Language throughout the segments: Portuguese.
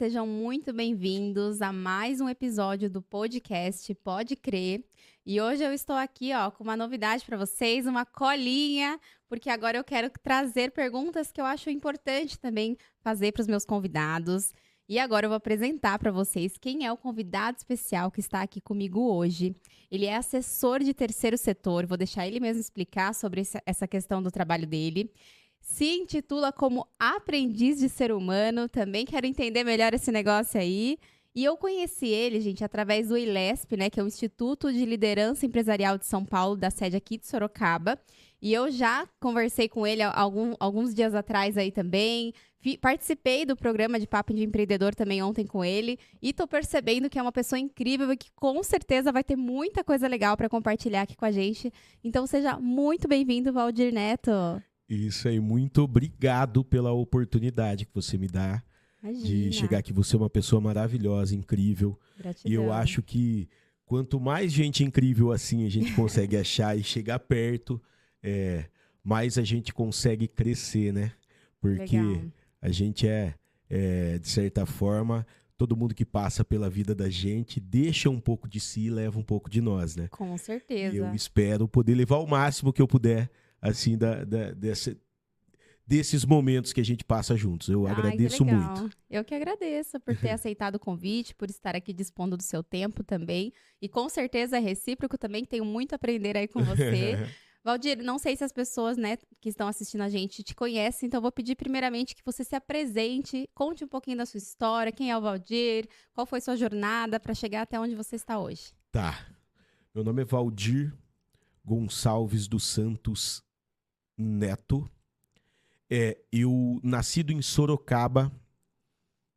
sejam muito bem-vindos a mais um episódio do podcast Pode Crer. E hoje eu estou aqui, com uma novidade para vocês, uma colinha, porque agora eu quero trazer perguntas que eu acho importante também fazer para os meus convidados. E agora eu vou apresentar para vocês quem é o convidado especial que está aqui comigo hoje. Ele é assessor de terceiro setor, vou deixar ele mesmo explicar sobre essa questão do trabalho dele. Se intitula como aprendiz de ser humano, também quero entender melhor esse negócio aí. E eu conheci ele, gente, através do ILESP, né, que é o Instituto de Liderança Empresarial de São Paulo, da sede aqui de Sorocaba. E eu já conversei com ele alguns dias atrás aí também. Participei do programa de Papo de Empreendedor também ontem com ele. E tô percebendo que é uma pessoa incrível e que com certeza vai ter muita coisa legal para compartilhar aqui com a gente. Então seja muito bem-vindo, Valdir Neto. Isso aí, muito obrigado pela oportunidade que você me dá. Imagina. De chegar aqui. Você é uma pessoa maravilhosa, incrível. Gratidão. E eu acho que quanto mais gente incrível assim a gente consegue achar e chegar perto, mais a gente consegue crescer, né? Porque Legal. a gente de certa forma, todo mundo que passa pela vida da gente deixa um pouco de si e leva um pouco de nós, né? Com certeza. E eu espero poder levar o máximo que eu puder, assim, desses momentos que a gente passa juntos. Eu agradeço que legal. muito. Eu que agradeço por ter aceitado o convite, por estar aqui dispondo do seu tempo também. E com certeza é recíproco também, tenho muito a aprender aí com você. Valdir, não sei se as pessoas, né, que estão assistindo a gente te conhecem, então eu vou pedir primeiramente que você se apresente, conte um pouquinho da sua história, quem é o Valdir, qual foi sua jornada para chegar até onde você está hoje. Tá. Meu nome é Valdir Gonçalves dos Santos Neto. Eu nascido em Sorocaba.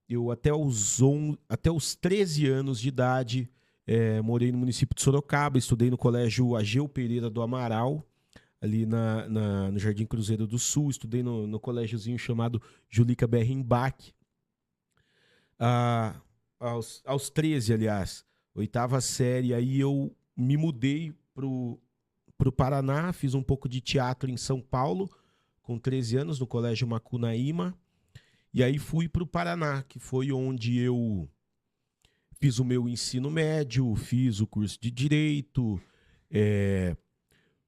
Eu até os 13 anos de idade morei no município de Sorocaba, estudei no colégio Ageu Pereira do Amaral, ali no Jardim Cruzeiro do Sul, estudei no colégiozinho chamado Julica Berrimbach. Aos 13, aliás, 8ª série, aí eu me mudei pro Paraná, fiz um pouco de teatro em São Paulo, com 13 anos, no colégio Macunaíma, e aí fui pro Paraná, que foi onde eu fiz o meu ensino médio, fiz o curso de Direito,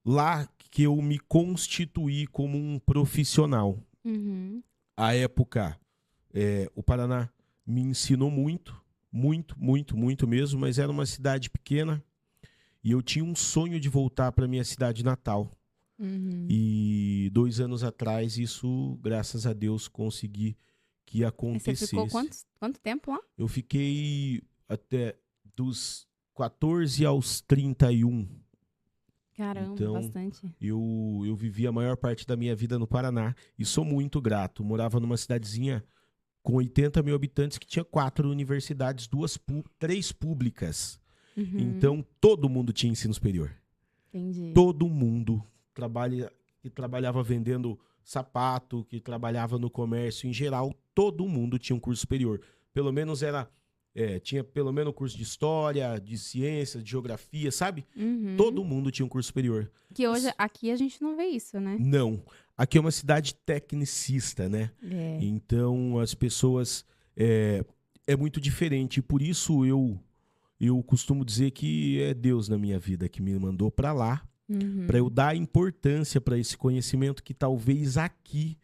lá que eu me constituí como um profissional. Uhum. À época, o Paraná me ensinou muito, muito, muito, muito mesmo, mas era uma cidade pequena e eu tinha um sonho de voltar para minha cidade natal. Uhum. E 2 anos atrás, isso, graças a Deus, consegui que acontecesse. Você ficou quanto tempo lá? Eu fiquei até dos 14 aos 31. Caramba, Então, bastante. Eu vivi a maior parte da minha vida no Paraná e sou muito grato. Morava numa cidadezinha com 80 mil habitantes que tinha 4 universidades, 3 públicas. Uhum. Então, todo mundo tinha ensino superior. Entendi. Todo mundo que trabalhava vendendo sapato, que trabalhava no comércio em geral, todo mundo tinha um curso superior. Pelo menos tinha pelo menos curso de história, de ciência, de geografia, sabe? Uhum. Todo mundo tinha um curso superior. Que hoje aqui a gente não vê isso, né? Não. Aqui é uma cidade tecnicista, né? Então as pessoas é muito diferente. E por isso eu costumo dizer que é Deus na minha vida que me mandou para lá. Uhum. Para eu dar importância para esse conhecimento que talvez aqui,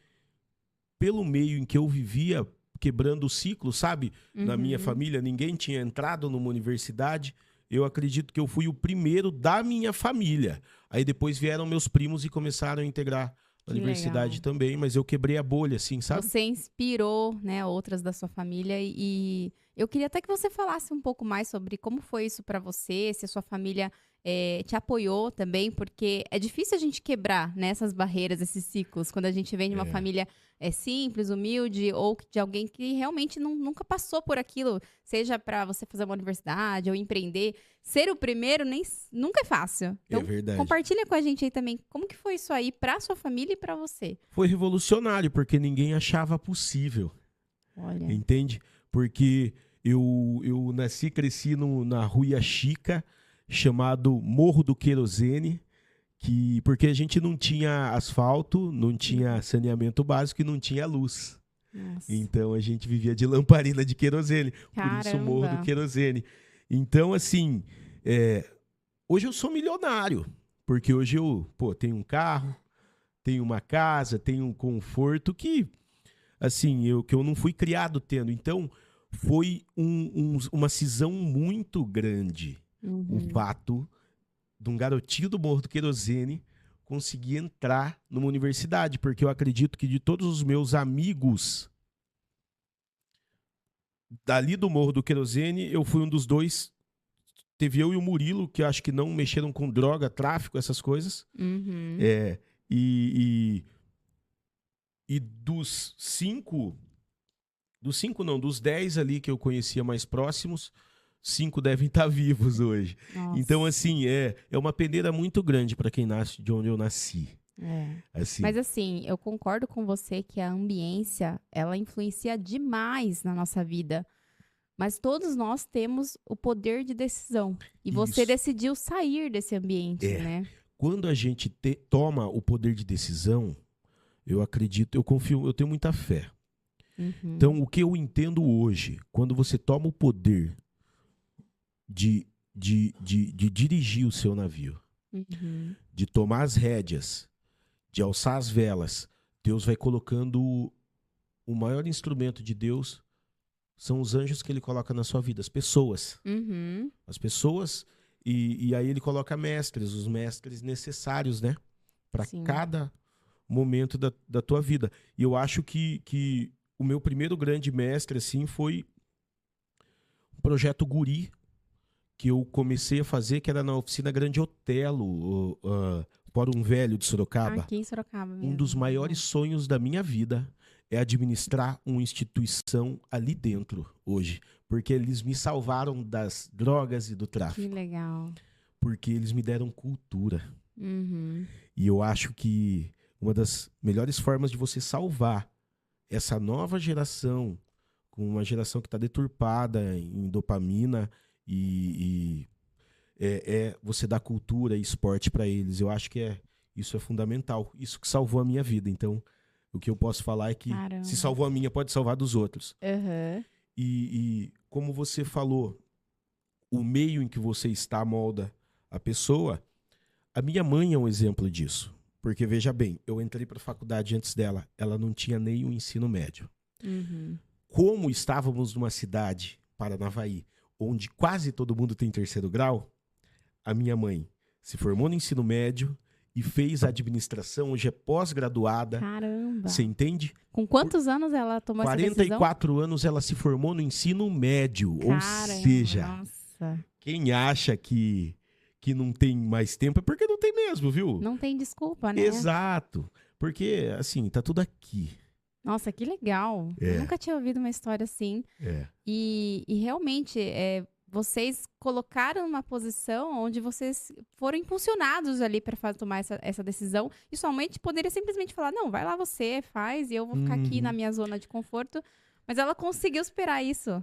pelo meio em que eu vivia, quebrando o ciclo, sabe? Na minha família, ninguém tinha entrado numa universidade. Eu acredito que eu fui o primeiro da minha família. Aí depois vieram meus primos e começaram a integrar a universidade legal. também, mas eu quebrei a bolha, assim, sabe? Você inspirou, né, outras da sua família e eu queria até que você falasse um pouco mais sobre como foi isso para você, se a sua família te apoiou também, porque é difícil a gente quebrar, né, essas barreiras, esses ciclos, quando a gente vem de uma família simples, humilde, ou de alguém que realmente nunca passou por aquilo, seja para você fazer uma universidade ou empreender. Ser o primeiro nunca é fácil. Então, É verdade. compartilha com a gente aí também como que foi isso aí para sua família e para você. Foi revolucionário, porque ninguém achava possível. Olha. Entende? Porque eu nasci e cresci na Rua Chica, chamado Morro do Querosene, porque a gente não tinha asfalto, não tinha saneamento básico e não tinha luz. Nossa. Então a gente vivia de lamparina de querosene. Por isso o Morro do Caramba. Querosene. Então, assim, hoje eu sou milionário. Porque hoje eu, tenho um carro, tenho uma casa, tenho um conforto que, assim, que eu não fui criado tendo. Então, foi uma cisão muito grande o fato de um garotinho do Morro do Querosene conseguir entrar numa universidade. Porque eu acredito que de todos os meus amigos dali do Morro do Querosene, eu fui um dos dois. Teve eu e o Murilo, que eu acho que não mexeram com droga, tráfico, essas coisas. Uhum. E dos 5... dos 10 ali que eu conhecia mais próximos, 5 devem estar vivos hoje. Nossa. Então, assim, é uma peneira muito grande para quem nasce de onde eu nasci. Assim. Mas assim, eu concordo com você que a ambiência, ela influencia demais na nossa vida. Mas todos nós temos o poder de decisão. E você Isso. decidiu sair desse ambiente, né? Quando a gente toma o poder de decisão, eu acredito, eu confio, eu tenho muita fé. Então, o que eu entendo hoje, quando você toma o poder de dirigir o seu navio, de tomar as rédeas, de alçar as velas, Deus vai colocando o maior instrumento de Deus são os anjos que ele coloca na sua vida, as pessoas. As pessoas, e aí ele coloca mestres, os mestres necessários, né? Para cada momento da tua vida. E eu acho que o meu primeiro grande mestre, assim, foi o Projeto Guri, que eu comecei a fazer, que era na Oficina Grande Otelo, Fórum Velho de Sorocaba. Aqui em Sorocaba mesmo. Um dos maiores sonhos da minha vida é administrar uma instituição ali dentro hoje. Porque eles me salvaram das drogas e do tráfico. Que legal. Porque eles me deram cultura. E eu acho que uma das melhores formas de você salvar essa nova geração, com uma geração que está deturpada em dopamina, é você dar cultura e esporte para eles. Eu acho que isso é fundamental. Isso que salvou a minha vida. Então, o que eu posso falar é que se salvou a minha, pode salvar dos outros. E como você falou, o meio em que você está molda a pessoa. A minha mãe é um exemplo disso. Porque, veja bem, eu entrei para a faculdade antes dela. Ela não tinha nem o ensino médio. Como estávamos numa cidade, Paranavaí, onde quase todo mundo tem terceiro grau, a minha mãe se formou no ensino médio e fez administração, hoje é pós-graduada. Caramba! Você entende? Com quantos anos ela tomou essa decisão? 44 anos ela se formou no ensino médio. Caramba, ou seja, nossa. Quem acha que não tem mais tempo é porque não tem mesmo, viu? Não tem desculpa, né? Exato. Porque, assim, tá tudo aqui. Nossa, que legal. Eu nunca tinha ouvido uma história assim. E realmente, vocês colocaram uma posição onde vocês foram impulsionados ali para tomar essa decisão. E somente poderia simplesmente falar, não, vai lá você, faz, e eu vou ficar aqui na minha zona de conforto. Mas ela conseguiu superar isso.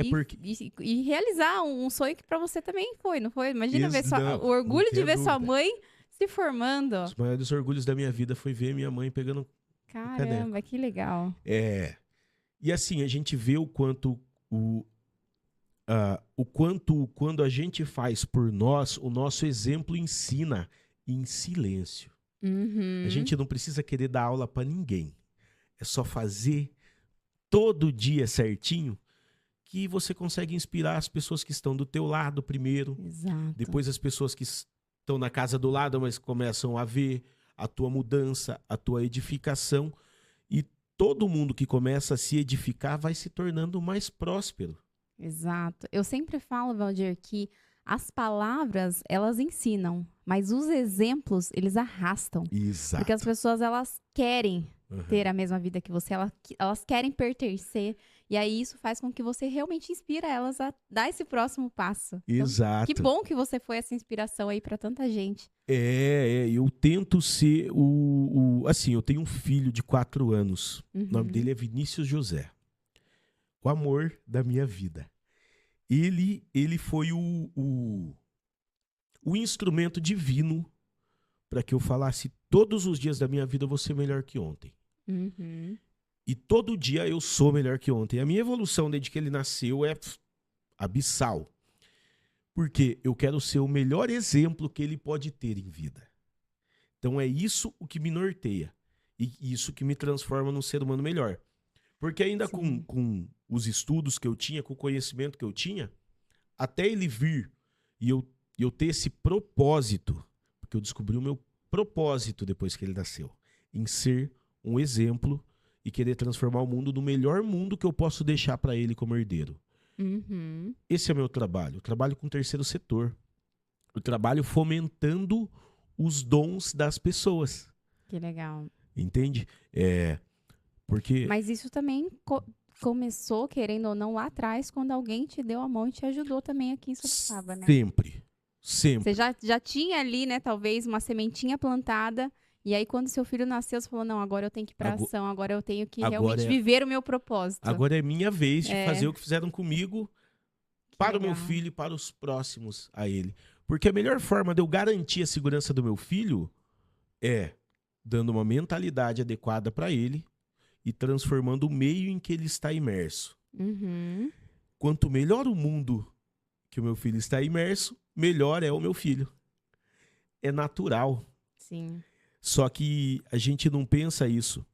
Porque... E realizar um sonho que para você também foi, não foi? Imagina ver o orgulho de ver dúvida. sua mãe se formando. Os maiores orgulhos da minha vida foi ver minha mãe pegando Caramba, que legal. E assim, a gente vê o quanto quando a gente faz por nós, o nosso exemplo ensina em silêncio. A gente não precisa querer dar aula para ninguém. É só fazer todo dia certinho que você consegue inspirar as pessoas que estão do teu lado primeiro. Exato. Depois as pessoas que estão na casa do lado, mas começam a ver a tua mudança, a tua edificação. E todo mundo que começa a se edificar vai se tornando mais próspero. Exato. Eu sempre falo, Valdir, que as palavras, elas ensinam, mas os exemplos, eles arrastam. Exato. Porque as pessoas, elas querem ter a mesma vida que você, elas querem pertencer. E aí isso faz com que você realmente inspira elas a dar esse próximo passo. Exato. Então, que bom que você foi essa inspiração aí para tanta gente. Eu tento ser assim, eu tenho um filho de 4 anos. O nome dele é Vinícius José. O amor da minha vida. Ele foi o instrumento divino para que eu falasse todos os dias da minha vida eu vou ser melhor que ontem. E todo dia eu sou melhor que ontem. A minha evolução desde que ele nasceu é abissal. Porque eu quero ser o melhor exemplo que ele pode ter em vida. Então é isso o que me norteia. E isso que me transforma num ser humano melhor. Porque ainda com os estudos que eu tinha, com o conhecimento que eu tinha, até ele vir e eu ter esse propósito, porque eu descobri o meu propósito depois que ele nasceu, em ser um exemplo e querer transformar o mundo no melhor mundo que eu posso deixar para ele como herdeiro. Uhum. Esse é o meu trabalho. Eu trabalho com o terceiro setor. Eu trabalho fomentando os dons das pessoas. Que legal. Entende? Porque... Mas isso também começou, querendo ou não, lá atrás, quando alguém te deu a mão e te ajudou também aqui em Sorocaba, né? Sempre. Você já tinha ali, né, talvez, uma sementinha plantada. E aí, quando seu filho nasceu, você falou, não, agora eu tenho que ir pra ação. Agora eu tenho que realmente viver o meu propósito. Agora é minha vez de fazer o que fizeram comigo para o meu legal. filho e para os próximos a ele. Porque a melhor forma de eu garantir a segurança do meu filho é dando uma mentalidade adequada para ele e transformando o meio em que ele está imerso. Uhum. Quanto melhor o mundo que o meu filho está imerso, melhor é o meu filho. É natural. Sim. Só que a gente não pensa isso.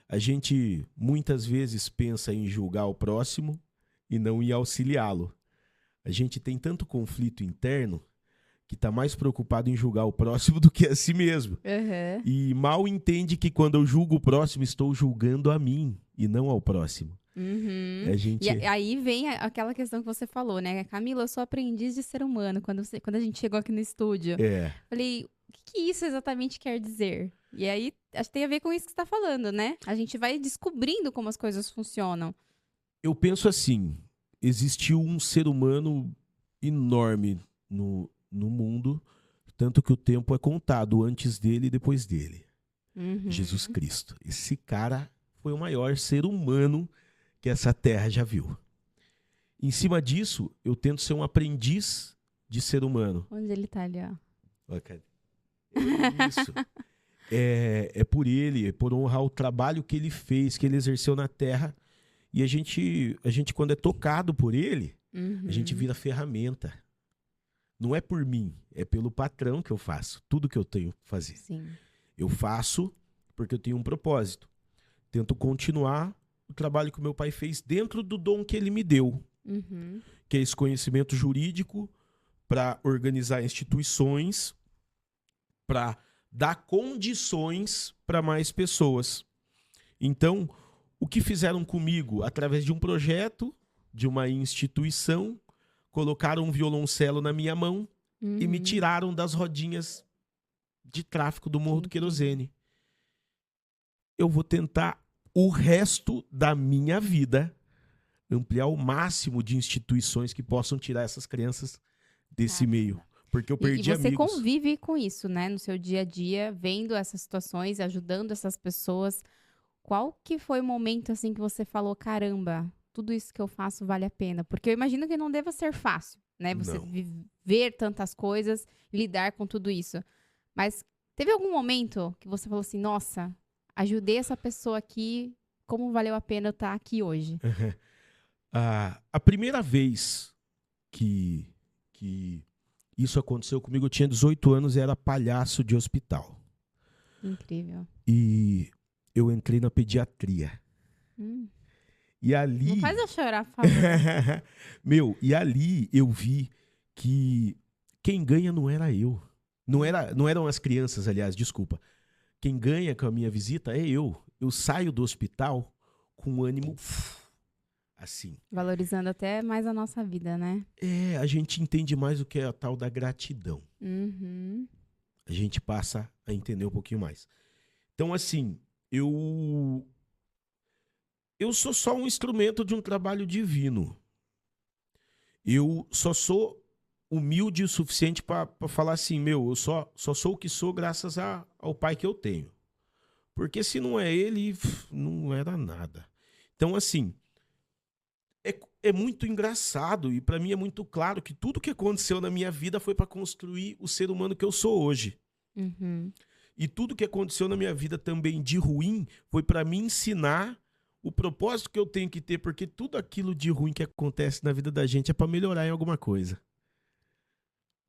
A gente muitas vezes pensa em julgar o próximo e não em auxiliá-lo. A gente tem tanto conflito interno que está mais preocupado em julgar o próximo do que a si mesmo. Uhum. E mal entende que quando eu julgo o próximo, estou julgando a mim e não ao próximo. Uhum. E aí vem aquela questão que você falou, né? Camila, eu sou aprendiz de ser humano. Quando a gente chegou aqui no estúdio, falei, o que isso exatamente quer dizer? E aí, acho que tem a ver com isso que você está falando, né? A gente vai descobrindo como as coisas funcionam. Eu penso assim, existiu um ser humano enorme no mundo, tanto que o tempo é contado antes dele e depois dele. Uhum. Jesus Cristo. Esse cara foi o maior ser humano que essa terra já viu. Em cima disso, eu tento ser um aprendiz de ser humano. Onde ele tá ali, ó. Isso. É por ele, é por honrar o trabalho que ele fez, que ele exerceu na terra. E a gente quando é tocado por ele, a gente vira ferramenta. Não é por mim, é pelo patrão que eu faço. Tudo que eu tenho que fazer. Sim. Eu faço porque eu tenho um propósito. Tento continuar o trabalho que o meu pai fez dentro do dom que ele me deu. Que é esse conhecimento jurídico para organizar instituições, para dar condições para mais pessoas. Então, o que fizeram comigo através de um projeto, de uma instituição, colocaram um violoncelo na minha mão e me tiraram das rodinhas de tráfico do Morro do Querosene. Eu vou tentar o resto da minha vida ampliar o máximo de instituições que possam tirar essas crianças desse meio. Porque eu perdi amigos. E você convive com isso, né? No seu dia a dia, vendo essas situações, ajudando essas pessoas. Qual que foi o momento, assim, que você falou, caramba, tudo isso que eu faço vale a pena? Porque eu imagino que não deva ser fácil, né? Você ver tantas coisas, lidar com tudo isso. Mas teve algum momento que você falou assim, nossa, ajudei essa pessoa aqui, como valeu a pena eu estar aqui hoje? A primeira vez que isso aconteceu comigo, eu tinha 18 anos e era palhaço de hospital. Incrível. E eu entrei na pediatria. E ali... Não faz eu chorar, por favor. E ali eu vi que quem ganha não era eu. Não eram as crianças, aliás, desculpa. Quem ganha com a minha visita é eu. Eu saio do hospital com ânimo assim. Valorizando até mais a nossa vida, né? A gente entende mais o que é a tal da gratidão. A gente passa a entender um pouquinho mais. Então, assim, eu sou só um instrumento de um trabalho divino. Eu só sou humilde o suficiente para falar assim, eu só sou o que sou graças ao pai que eu tenho. Porque se não é ele, não era nada. Então, assim, é muito engraçado e para mim é muito claro que tudo que aconteceu na minha vida foi para construir o ser humano que eu sou hoje. E tudo que aconteceu na minha vida também de ruim foi para me ensinar o propósito que eu tenho que ter, porque tudo aquilo de ruim que acontece na vida da gente é para melhorar em alguma coisa.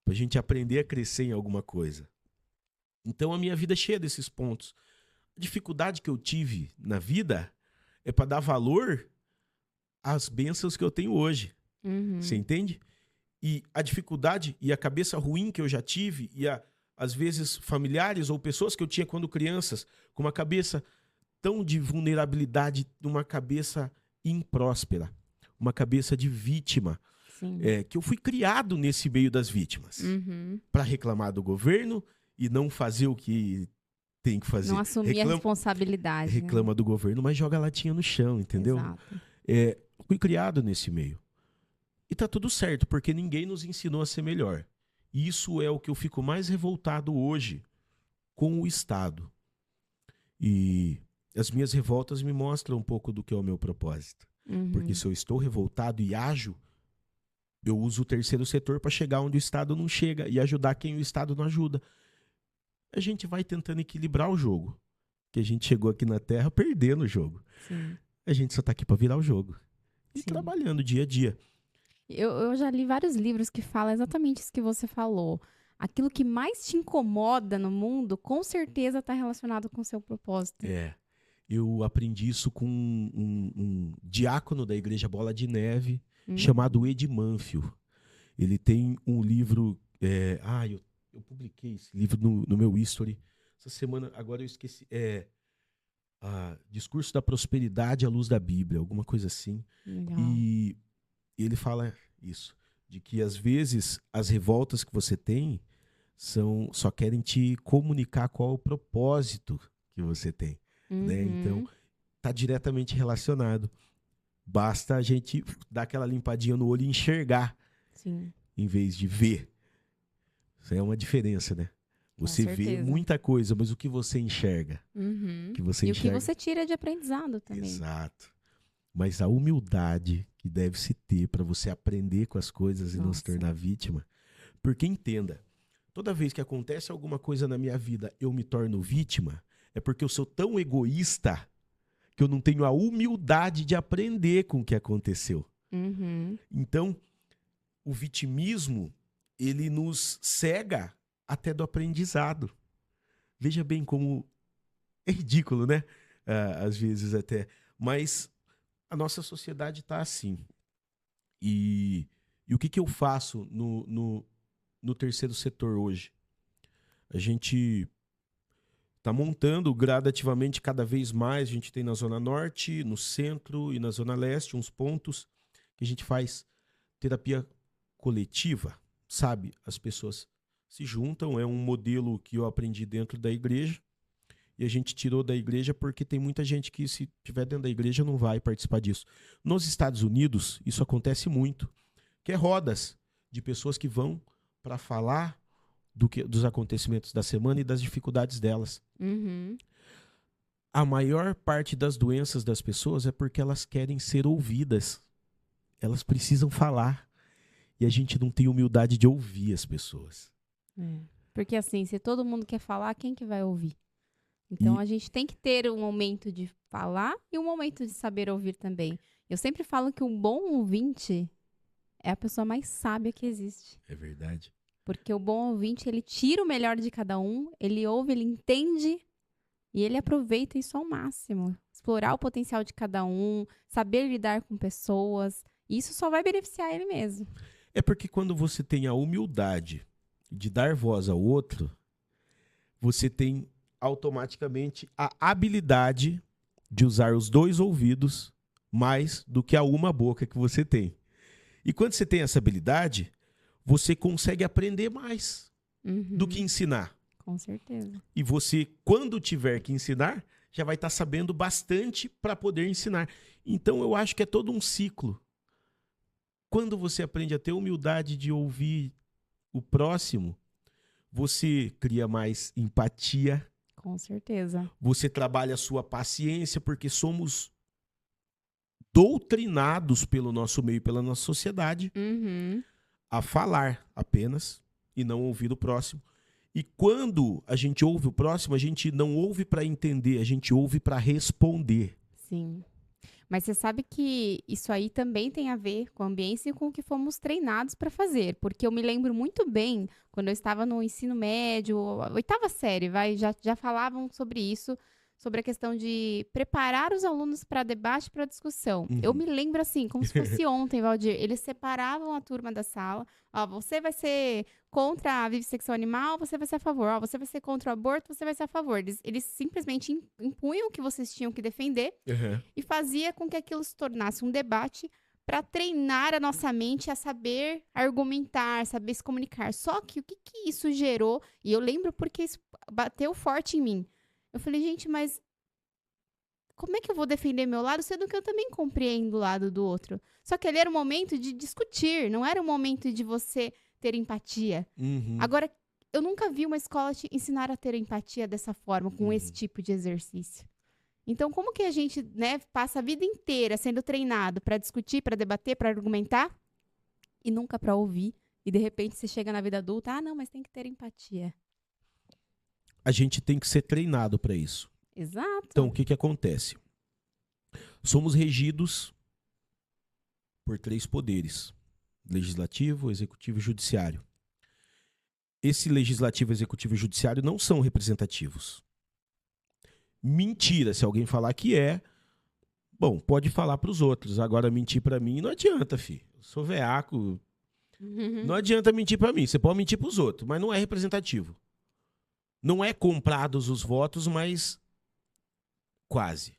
Pra gente aprender a crescer em alguma coisa. Então a minha vida é cheia desses pontos. A dificuldade que eu tive na vida é para dar valor às bênçãos que eu tenho hoje. Você entende? E a dificuldade e a cabeça ruim que eu já tive, e às vezes familiares ou pessoas que eu tinha quando crianças, com uma cabeça tão de vulnerabilidade, uma cabeça impróspera, uma cabeça de vítima, que eu fui criado nesse meio das vítimas, para reclamar do governo e não fazer o que tem que fazer. Não assumir a responsabilidade. Reclama do governo, mas joga a latinha no chão, entendeu? Exato. Fui criado nesse meio. E tá tudo certo, porque ninguém nos ensinou a ser melhor. E isso é o que eu fico mais revoltado hoje com o Estado. E as minhas revoltas me mostram um pouco do que é o meu propósito. Porque se eu estou revoltado e ajo, eu uso o terceiro setor para chegar onde o Estado não chega e ajudar quem o Estado não ajuda. A gente vai tentando equilibrar o jogo. Que a gente chegou aqui na Terra perdendo o jogo. Sim. A gente só tá aqui para virar o jogo. E Sim. trabalhando dia a dia. Eu já li vários livros que falam exatamente isso que você falou. Aquilo que mais te incomoda no mundo, com certeza está relacionado com o seu propósito. Eu aprendi isso com um diácono da Igreja Bola de Neve, chamado Ed Manfio. Ele tem um livro... eu publiquei esse livro no meu history. Essa semana, agora eu esqueci. Discurso da Prosperidade à Luz da Bíblia, alguma coisa assim. Legal. E ele fala isso, de que às vezes as revoltas que você tem só querem te comunicar qual é o propósito que você tem. Né? Então, está diretamente relacionado. Basta a gente dar aquela limpadinha no olho e enxergar, Sim. em vez de ver. Isso é uma diferença, né? Você vê muita coisa, mas o que você enxerga? O que você enxerga? O que você tira de aprendizado também. Exato. Mas a humildade que deve se ter para você aprender com as coisas e não se tornar vítima. Porque entenda, toda vez que acontece alguma coisa na minha vida, eu me torno vítima, é porque eu sou tão egoísta que eu não tenho a humildade de aprender com o que aconteceu. Então, o vitimismo, ele nos cega até do aprendizado. Veja bem como é ridículo, né? Às vezes até. Mas a nossa sociedade está assim. E o que eu faço no terceiro setor hoje? A gente está montando gradativamente cada vez mais. A gente tem na Zona Norte, no Centro e na Zona Leste uns pontos que a gente faz terapia coletiva, sabe? As pessoas se juntam, é um modelo que eu aprendi dentro da igreja e a gente tirou da igreja porque tem muita gente que, se estiver dentro da igreja, não vai participar disso. Nos Estados Unidos, isso acontece muito, que é rodas de pessoas que vão para falar dos acontecimentos da semana e das dificuldades delas. A maior parte das doenças das pessoas é porque elas querem ser ouvidas. Elas precisam falar. E a gente não tem humildade de ouvir as pessoas. Porque assim, se todo mundo quer falar, quem que vai ouvir? Então a gente tem que ter um momento de falar e um momento de saber ouvir também. Eu sempre falo que um bom ouvinte é a pessoa mais sábia que existe. É verdade. Porque o bom ouvinte, ele tira o melhor de cada um, ele ouve, ele entende e ele aproveita isso ao máximo. Explorar o potencial de cada um, saber lidar com pessoas, isso só vai beneficiar ele mesmo. É porque quando você tem a humildade de dar voz ao outro, você tem automaticamente a habilidade de usar os dois ouvidos mais do que a uma boca que você tem. E quando você tem essa habilidade, você consegue aprender mais do que ensinar. Com certeza. E você, quando tiver que ensinar, já vai estar sabendo bastante para poder ensinar. Então, eu acho que é todo um ciclo. Quando você aprende a ter humildade de ouvir o próximo, você cria mais empatia. Com certeza. Você trabalha a sua paciência, porque somos doutrinados pelo nosso meio, pela nossa sociedade, a falar apenas e não ouvir o próximo. E quando a gente ouve o próximo, a gente não ouve para entender, a gente ouve para responder. Sim. Mas você sabe que isso aí também tem a ver com a ambiência e com o que fomos treinados para fazer. Porque eu me lembro muito bem, quando eu estava no ensino médio, oitava série, já falavam sobre isso, sobre a questão de preparar os alunos para debate, para discussão. Eu Uhum. me lembro assim, como se fosse ontem, Valdir. Eles separavam a turma da sala. Ó, você vai ser contra a vivisecção animal, você vai ser a favor. Ó, você vai ser contra o aborto, você vai ser a favor. Eles simplesmente impunham o que vocês tinham que defender Uhum. e fazia com que aquilo se tornasse um debate para treinar a nossa mente a saber argumentar, saber se comunicar. Só que o que, que isso gerou, e eu lembro porque isso bateu forte em mim. Eu falei, gente, mas como é que eu vou defender meu lado, sendo que eu também compreendo o lado do outro? Só que ali era o momento de discutir, não era o momento de você ter empatia. Uhum. Agora, eu nunca vi uma escola te ensinar a ter empatia dessa forma, com esse Uhum. tipo de exercício. Então, como que a gente, né, passa a vida inteira sendo treinado para discutir, para debater, para argumentar e nunca para ouvir? E de repente você chega na vida adulta, não, mas tem que ter empatia. A gente tem que ser treinado para isso. Exato. Então, o que que acontece? Somos regidos por 3 poderes: legislativo, executivo e judiciário. Esse legislativo, executivo e judiciário não são representativos. Mentira, se alguém falar que é, bom, pode falar para os outros. Agora, mentir para mim não adianta, filho. Eu sou veaco. Não adianta mentir para mim. Você pode mentir para os outros, mas não é representativo. Não é comprados os votos, mas quase.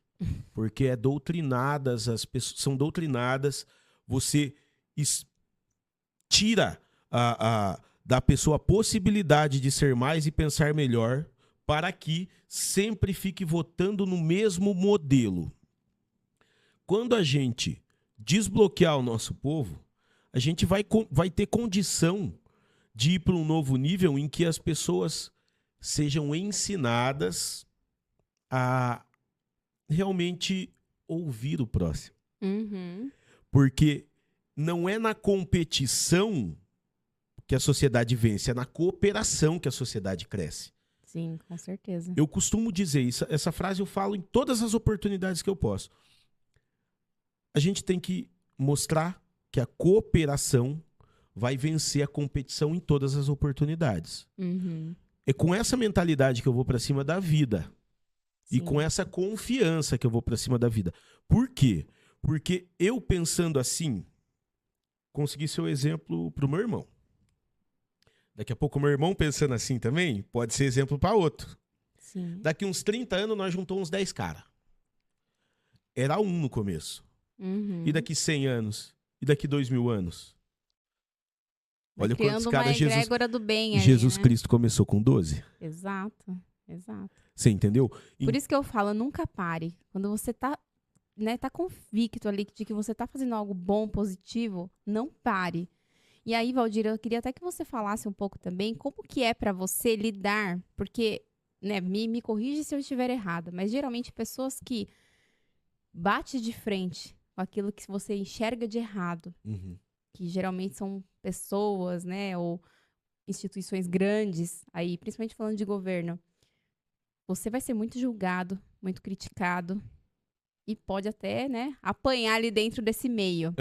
Porque é doutrinadas, as pessoas são doutrinadas. Você tira da pessoa a possibilidade de ser mais e pensar melhor para que sempre fique votando no mesmo modelo. Quando a gente desbloquear o nosso povo, a gente vai ter condição de ir para um novo nível em que as pessoas sejam ensinadas a realmente ouvir o próximo. Uhum. Porque não é na competição que a sociedade vence, é na cooperação que a sociedade cresce. Sim, com certeza. Eu costumo dizer isso, essa frase eu falo em todas as oportunidades que eu posso. A gente tem que mostrar que a cooperação vai vencer a competição em todas as oportunidades. Uhum. É com essa mentalidade que eu vou para cima da vida. Sim. E com essa confiança que eu vou para cima da vida. Por quê? Porque eu pensando assim, consegui ser o exemplo pro meu irmão. Daqui a pouco o meu irmão pensando assim também, pode ser exemplo para outro. Sim. Daqui uns 30 anos nós juntamos uns 10 caras. Era um no começo. Uhum. E daqui 100 anos? E daqui 2000 anos? Vai Olha quantos criando caras uma egrégora do bem aí, Jesus né? Cristo começou com 12. Exato, exato. Você entendeu? Por isso que eu falo, nunca pare. Quando você tá, né, tá convicto ali de que você tá fazendo algo bom, positivo, não pare. E aí, Valdir, eu queria até que você falasse um pouco também como que é pra você lidar, porque, né, me corrige se eu estiver errada, mas geralmente pessoas que batem de frente com aquilo que você enxerga de errado, Uhum. que geralmente são pessoas, né, ou instituições grandes, aí, principalmente falando de governo, você vai ser muito julgado, muito criticado e pode até, né, apanhar ali dentro desse meio.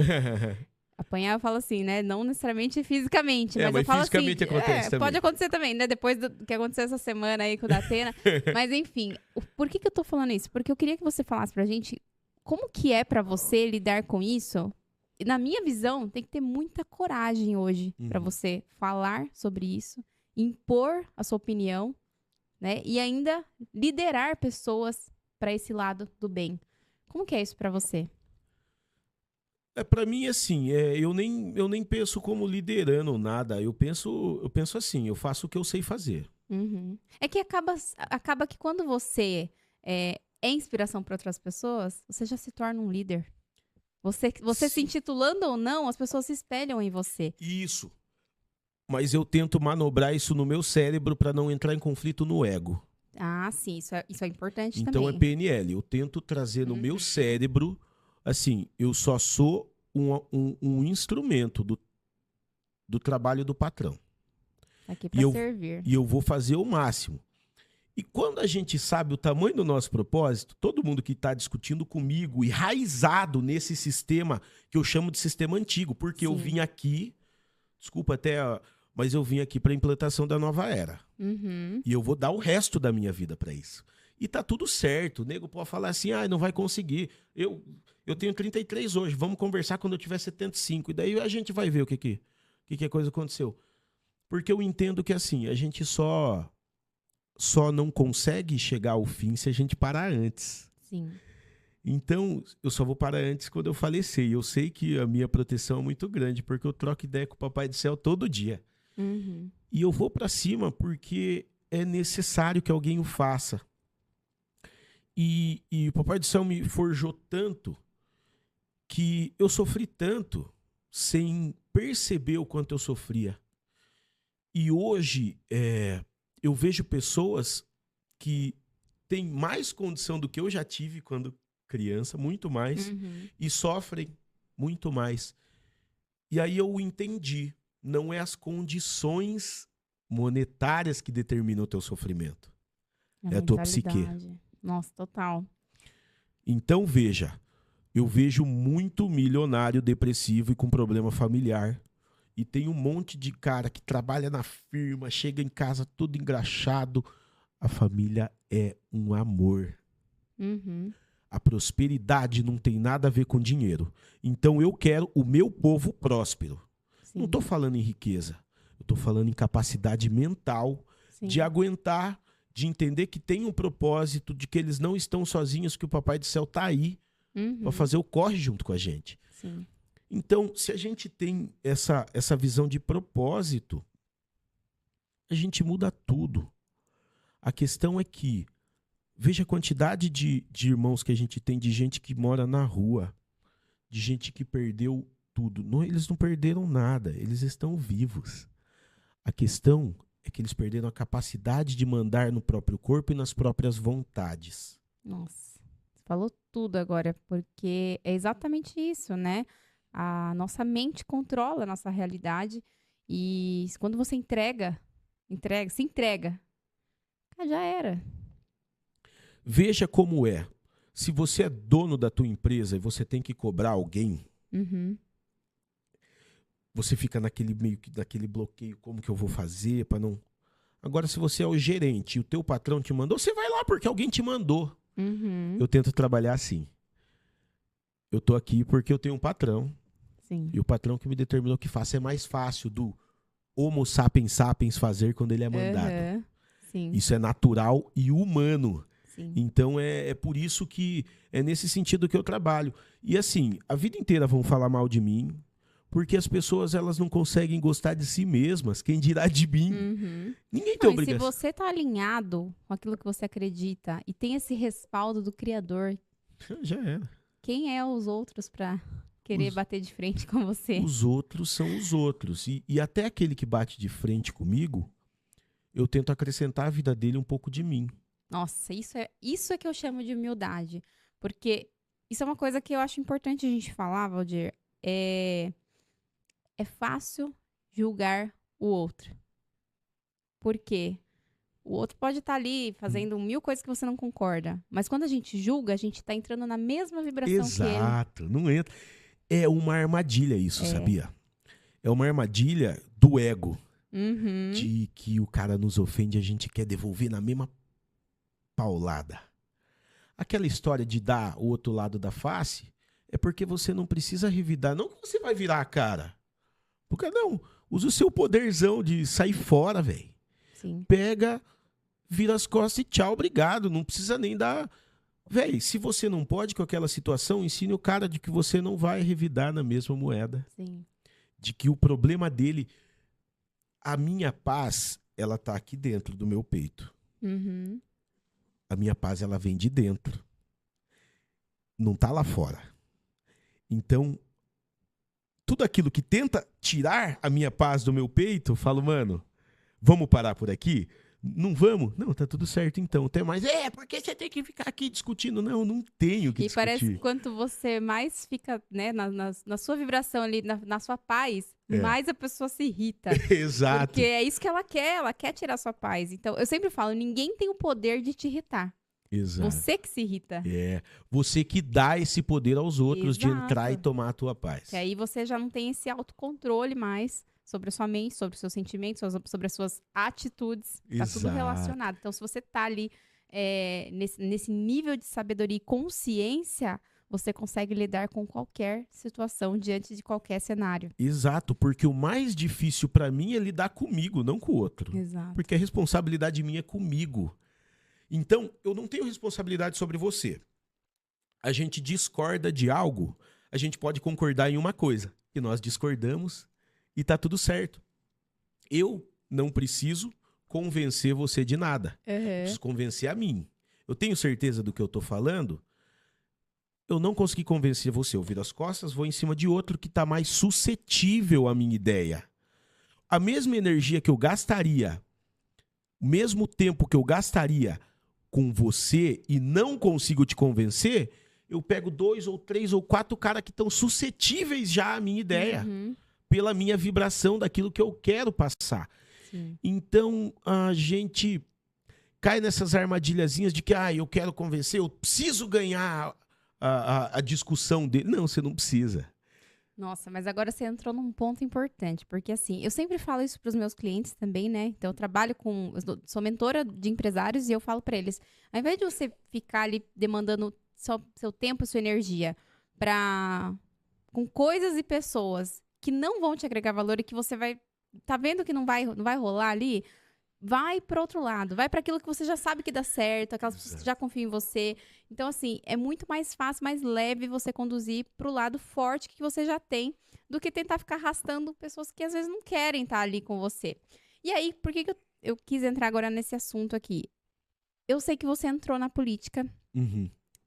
Apanhar, eu falo assim, né, não necessariamente fisicamente, mas eu falo fisicamente assim, acontece também. pode acontecer também, né, depois do que aconteceu essa semana aí com o Datena. Mas enfim, por que eu tô falando isso? Porque eu queria que você falasse pra gente como que é pra você lidar com isso. E na minha visão, tem que ter muita coragem hoje pra Uhum. você falar sobre isso, impor a sua opinião, né? E ainda liderar pessoas pra esse lado do bem. Como que é isso pra você? Para mim, assim, eu nem penso como liderando nada. Eu penso assim, eu faço o que eu sei fazer. Uhum. É que acaba que quando você é inspiração para outras pessoas, você já se torna um líder. Você se Sim. intitulando ou não, as pessoas se espelham em você. Isso. Mas eu tento manobrar isso no meu cérebro para não entrar em conflito no ego. Ah, sim, isso é importante Então é também. PNL. Eu tento trazer no meu cérebro, assim, eu só sou um instrumento do trabalho do patrão. Tá aqui para E servir. eu vou fazer o máximo. E quando a gente sabe o tamanho do nosso propósito, todo mundo que está discutindo comigo, enraizado nesse sistema que eu chamo de sistema antigo, porque eu Sim. vim aqui, desculpa até, mas eu vim aqui para a implantação da nova era. Uhum. E eu vou dar o resto da minha vida para isso. E tá tudo certo. O nego pode falar assim, não vai conseguir. Eu tenho 33 hoje, vamos conversar quando eu tiver 75. E daí a gente vai ver o que a coisa aconteceu. Porque eu entendo que assim, a gente só não consegue chegar ao fim se a gente parar antes. Sim. Então, eu só vou parar antes quando eu falecer. E eu sei que a minha proteção é muito grande, porque eu troco ideia com o Papai do Céu todo dia. Uhum. E eu vou para cima porque é necessário que alguém o faça. E o Papai do Céu me forjou tanto que eu sofri tanto sem perceber o quanto eu sofria. E hoje eu vejo pessoas que têm mais condição do que eu já tive quando criança, muito mais, e sofrem muito mais. E aí eu entendi, não é as condições monetárias que determinam o teu sofrimento. É a tua psique. Nossa, total. Então, veja, eu vejo muito milionário depressivo e com problema familiar. E tem um monte de cara que trabalha na firma, chega em casa todo engraxado. A família é um amor. Uhum. A prosperidade não tem nada a ver com dinheiro. Então, eu quero o meu povo próspero. Sim. Não estou falando em riqueza. Eu estou falando em capacidade mental de aguentar, de entender que tem um propósito, de que eles não estão sozinhos, que o Papai do Céu está aí para fazer o corre junto com a gente. Sim. Então, se a gente tem essa visão de propósito, a gente muda tudo. A questão é que, veja a quantidade de irmãos que a gente tem, de gente que mora na rua, de gente que perdeu tudo. Não, eles não perderam nada, eles estão vivos. A questão é que eles perderam a capacidade de mandar no próprio corpo e nas próprias vontades. Nossa, você falou tudo agora, porque é exatamente isso, né? A nossa mente controla a nossa realidade e quando você se entrega, já era. Veja como é. Se você é dono da tua empresa e você tem que cobrar alguém, você fica naquele bloqueio, como que eu vou fazer para não... Agora, se você é o gerente e o teu patrão te mandou, você vai lá porque alguém te mandou. Eu tento trabalhar assim. Eu tô aqui porque eu tenho um patrão. Sim. E o patrão que me determinou que faça é mais fácil do Homo sapiens sapiens fazer quando ele é mandado. Sim. Isso é natural e humano. Sim. Então é por isso que é nesse sentido que eu trabalho. E assim, a vida inteira vão falar mal de mim, porque as pessoas elas não conseguem gostar de si mesmas, quem dirá de mim. Ninguém tem obrigação. E se você tá alinhado com aquilo que você acredita e tem esse respaldo do Criador, já era. Quem é os outros para querer bater de frente com você? Os outros são os outros. E até aquele que bate de frente comigo, eu tento acrescentar à vida dele um pouco de mim. Nossa, isso é que eu chamo de humildade. Porque isso é uma coisa que eu acho importante a gente falar, Valdir. É fácil julgar o outro. Por quê? O outro pode estar ali fazendo 1000 coisas que você não concorda. Mas quando a gente julga, a gente está entrando na mesma vibração que ele. Exato, não entra. É uma armadilha isso, sabia? É uma armadilha do ego. De que o cara nos ofende e a gente quer devolver na mesma paulada. Aquela história de dar o outro lado da face é porque você não precisa revidar. Não que você vai virar a cara. Porque não, usa o seu poderzão de sair fora, velho. Pega, vira as costas e tchau, obrigado. Não precisa nem dar... Véi, se você não pode com aquela situação, ensine o cara de que você não vai revidar na mesma moeda. De que o problema dele... A minha paz, ela tá aqui dentro do meu peito. A minha paz, ela vem de dentro. Não tá lá fora. Então, tudo aquilo que tenta tirar a minha paz do meu peito, eu falo, mano, vamos parar por aqui? Não vamos? Não, tá tudo certo então. Até mais, porque você tem que ficar aqui discutindo? Não tenho que discutir. E parece que quanto você mais fica, né, na sua vibração ali, na sua paz, mais a pessoa se irrita. Exato. Porque é isso que ela quer tirar sua paz. Então, eu sempre falo, ninguém tem o poder de te irritar. Exato. Você que se irrita. Você que dá esse poder aos outros de entrar e tomar a tua paz. Que aí você já não tem esse autocontrole mais sobre a sua mente, sobre os seus sentimentos, sobre as suas atitudes. Tá tudo relacionado. Então, se você tá ali nesse nível de sabedoria e consciência, você consegue lidar com qualquer situação diante de qualquer cenário. Exato, porque o mais difícil pra mim é lidar comigo, não com o outro. Exato. Porque a responsabilidade minha é comigo. Então, eu não tenho responsabilidade sobre você. A gente discorda de algo, a gente pode concordar em uma coisa, que nós discordamos e tá tudo certo. Eu não preciso convencer você de nada. Preciso convencer a mim. Eu tenho certeza do que eu tô falando. Eu não consegui convencer você. Eu viro as costas, vou em cima de outro que tá mais suscetível à minha ideia. A mesma energia que eu gastaria, o mesmo tempo que eu gastaria com você e não consigo te convencer, eu pego 2 ou 3 ou 4 caras que estão suscetíveis já à minha ideia. Pela minha vibração daquilo que eu quero passar. Sim. Então, a gente cai nessas armadilhazinhas de que eu quero convencer, eu preciso ganhar a discussão dele. Não, você não precisa. Nossa, mas agora você entrou num ponto importante, porque assim, eu sempre falo isso para os meus clientes também, né? Então, eu sou mentora de empresários e eu falo para eles, ao invés de você ficar ali demandando seu tempo e sua energia com coisas e pessoas que não vão te agregar valor e que você tá vendo que não vai rolar ali, vai para outro lado, vai para aquilo que você já sabe que dá certo, aquelas pessoas que já confiam em você. Então, assim, é muito mais fácil, mais leve você conduzir pro lado forte que você já tem, do que tentar ficar arrastando pessoas que às vezes não querem estar ali com você. E aí, por que eu quis entrar agora nesse assunto aqui? Eu sei que você entrou na política,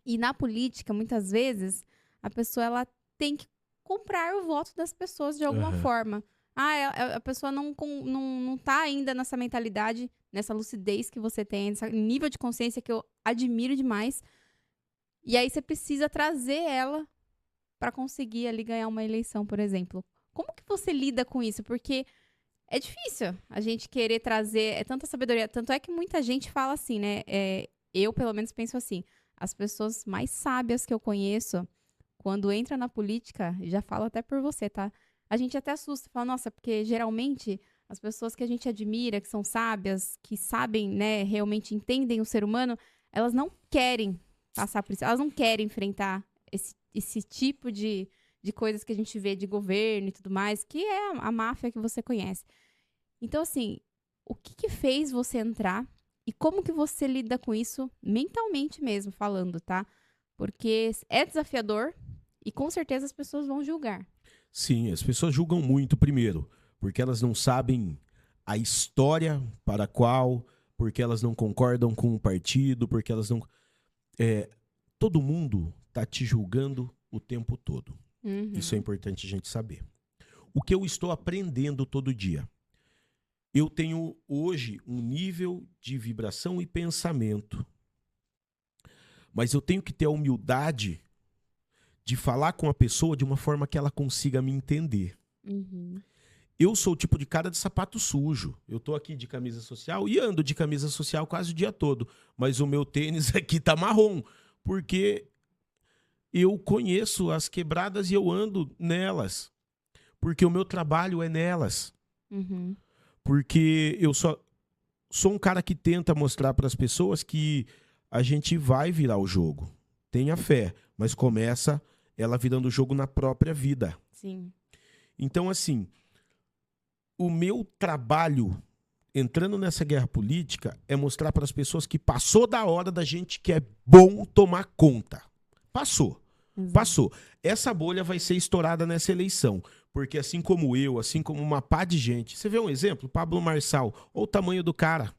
e na política, muitas vezes, a pessoa ela tem que comprar o voto das pessoas de alguma forma. A pessoa não tá ainda nessa mentalidade, nessa lucidez que você tem, nesse nível de consciência que eu admiro demais. E aí você precisa trazer ela para conseguir ali ganhar uma eleição, por exemplo. Como que você lida com isso? Porque é difícil a gente querer trazer tanta sabedoria. Tanto é que muita gente fala assim, né? Eu, pelo menos, penso assim. As pessoas mais sábias que eu conheço, quando entra na política, já falo até por você, tá? A gente até assusta, fala, nossa, porque geralmente as pessoas que a gente admira, que são sábias, que sabem, né, realmente entendem o ser humano, elas não querem passar por isso, elas não querem enfrentar esse tipo de coisas que a gente vê de governo e tudo mais, que é a máfia que você conhece. Então, assim, o que fez você entrar e como que você lida com isso mentalmente mesmo, falando, tá? Porque é desafiador e com certeza as pessoas vão julgar. Sim, as pessoas julgam muito, primeiro, porque elas não sabem a história para a qual, porque elas não concordam com o partido, porque elas não... todo mundo está te julgando o tempo todo. Isso é importante a gente saber. O que eu estou aprendendo todo dia? Eu tenho hoje um nível de vibração e pensamento, mas eu tenho que ter a humildade de falar com a pessoa de uma forma que ela consiga me entender. Eu sou o tipo de cara de sapato sujo. Eu tô aqui de camisa social e ando de camisa social quase o dia todo. Mas o meu tênis aqui tá marrom. Porque eu conheço as quebradas e eu ando nelas. Porque o meu trabalho é nelas. Porque eu sou um cara que tenta mostrar para as pessoas que a gente vai virar o jogo. Tenha fé, mas começa ela virando o jogo na própria vida. Sim. Então, assim, o meu trabalho entrando nessa guerra política é mostrar para as pessoas que passou da hora da gente que é bom tomar conta. Passou. Passou. Essa bolha vai ser estourada nessa eleição. Porque assim como eu, assim como uma pá de gente... Você vê um exemplo? Pablo Marçal. Olha o tamanho do cara.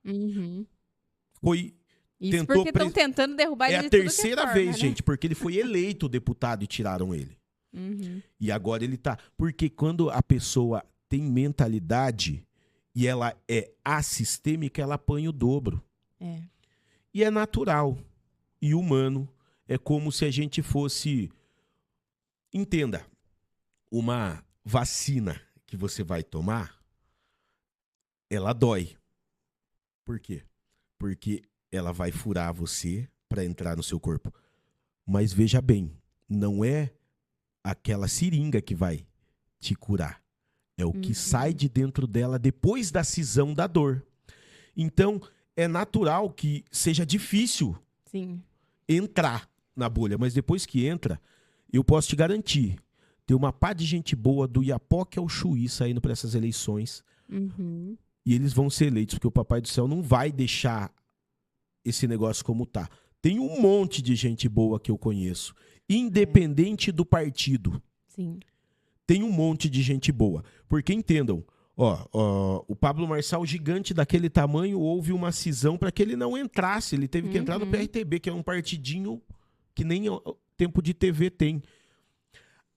Foi... Isso porque estão tentando derrubar ele de tudo que é forma, É a terceira vez, gente, porque ele foi eleito deputado e tiraram ele. E agora ele tá... Porque quando a pessoa tem mentalidade e ela é assistêmica, ela apanha o dobro. E é natural e humano. É como se a gente fosse... Entenda, uma vacina que você vai tomar, ela dói. Por quê? Porque ela vai furar você para entrar no seu corpo. Mas veja bem, não é aquela seringa que vai te curar. É o que sai de dentro dela depois da cisão da dor. Então, é natural que seja difícil Sim. entrar na bolha. Mas depois que entra, eu posso te garantir, tem uma pá de gente boa do Iapoque ao Chuí saindo para essas eleições. Uhum. E eles vão ser eleitos, porque o Papai do Céu não vai deixar esse negócio como tá. Tem um monte de gente boa que eu conheço, independente do partido. Sim. Tem um monte de gente boa. Porque entendam, o Pablo Marçal, gigante daquele tamanho, houve uma cisão para que ele não entrasse. Ele teve que entrar no PRTB, que é um partidinho que nem tempo de TV tem.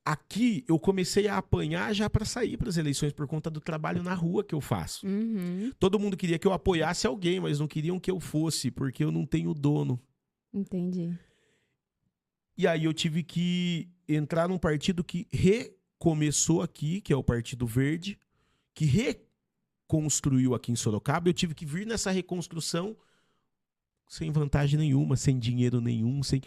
Aqui eu comecei a apanhar já para sair para as eleições por conta do trabalho na rua que eu faço. Todo mundo queria que eu apoiasse alguém, mas não queriam que eu fosse, porque eu não tenho dono. Entendi. E aí eu tive que entrar num partido que recomeçou aqui, que é o Partido Verde, que reconstruiu aqui em Sorocaba. Eu tive que vir nessa reconstrução sem vantagem nenhuma, sem dinheiro nenhum, sem...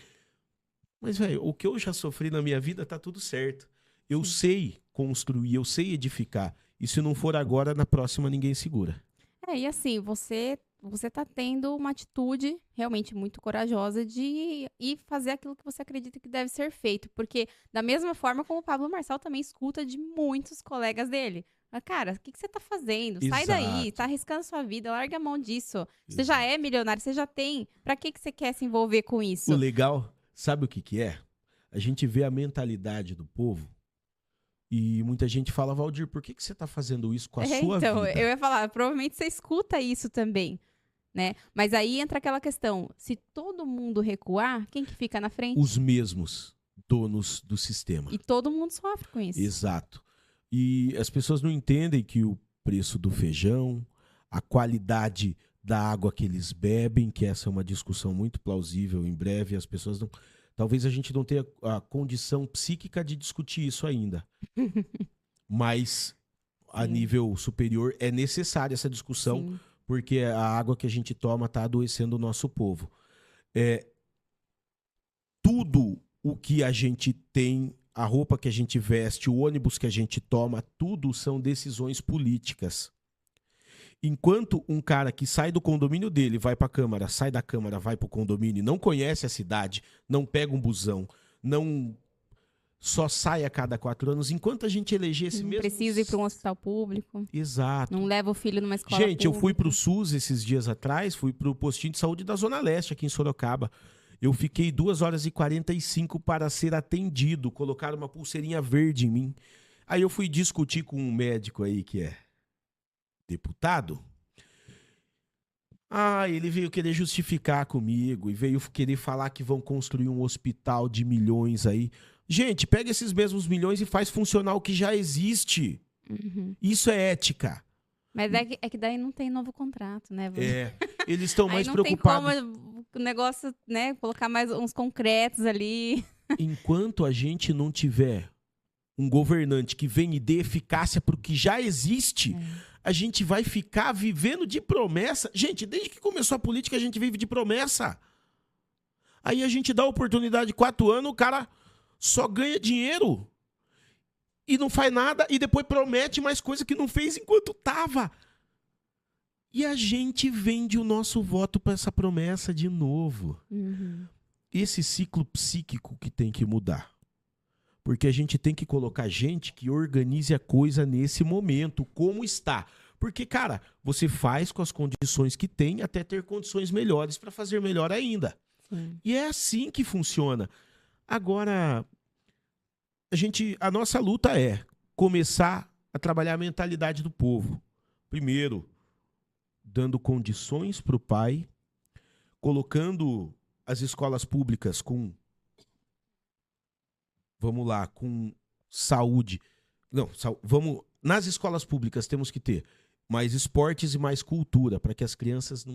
Mas, velho, o que eu já sofri na minha vida tá tudo certo. Eu sei construir, eu sei edificar. E se não for agora, na próxima ninguém segura. E assim, você tá tendo uma atitude realmente muito corajosa de ir fazer aquilo que você acredita que deve ser feito. Porque, da mesma forma como o Pablo Marçal também escuta de muitos colegas dele. Mas, cara, o que você tá fazendo? Sai daí, tá arriscando sua vida, larga a mão disso. Você já é milionário, você já tem. Pra que você quer se envolver com isso? O legal, sabe o que é? A gente vê a mentalidade do povo e muita gente fala, Valdir, por que você tá fazendo isso com a sua vida? Então, eu ia falar, provavelmente você escuta isso também, né? Mas aí entra aquela questão, se todo mundo recuar, quem que fica na frente? Os mesmos donos do sistema. E todo mundo sofre com isso. Exato. E as pessoas não entendem que o preço do feijão, a qualidade da água que eles bebem, que essa é uma discussão muito plausível, em breve as pessoas não... Talvez a gente não tenha a condição psíquica de discutir isso ainda. Mas a nível superior é necessária essa discussão, porque a água que a gente toma está adoecendo o nosso povo. Tudo o que a gente tem, a roupa que a gente veste, o ônibus que a gente toma, tudo são decisões políticas. Enquanto um cara que sai do condomínio dele, vai para a Câmara, sai da Câmara, vai para o condomínio, não conhece a cidade, não pega um busão, não só sai a cada 4 anos, enquanto a gente eleger esse mesmo... Precisa ir para um hospital público. Exato. Não leva o filho numa escola pública. Eu fui para o pública. SUS esses dias atrás, fui para o postinho de saúde da Zona Leste, aqui em Sorocaba. Eu fiquei 2h45 para ser atendido, colocaram uma pulseirinha verde em mim. Aí eu fui discutir com um médico aí que é deputado. Ele veio querer justificar comigo e veio querer falar que vão construir um hospital de milhões aí. Gente, pega esses mesmos milhões e faz funcionar o que já existe. Isso é ética. Mas é que daí não tem novo contrato, né? Eles estão mais não preocupados. Tem como o negócio, né, colocar mais uns concretos ali. Enquanto a gente não tiver um governante que venha e dê eficácia para o que já existe, a gente vai ficar vivendo de promessa. Gente, desde que começou a política, a gente vive de promessa. Aí a gente dá a oportunidade de 4 anos, o cara só ganha dinheiro e não faz nada e depois promete mais coisa que não fez enquanto tava. E a gente vende o nosso voto para essa promessa de novo. Esse ciclo psíquico que tem que mudar. Porque a gente tem que colocar gente que organize a coisa nesse momento, como está. Porque, cara, você faz com as condições que tem até ter condições melhores para fazer melhor ainda. E é assim que funciona. Agora, a nossa luta é começar a trabalhar a mentalidade do povo. Primeiro, dando condições para o pai, colocando as escolas públicas com saúde. Nas escolas públicas temos que ter mais esportes e mais cultura, para que as crianças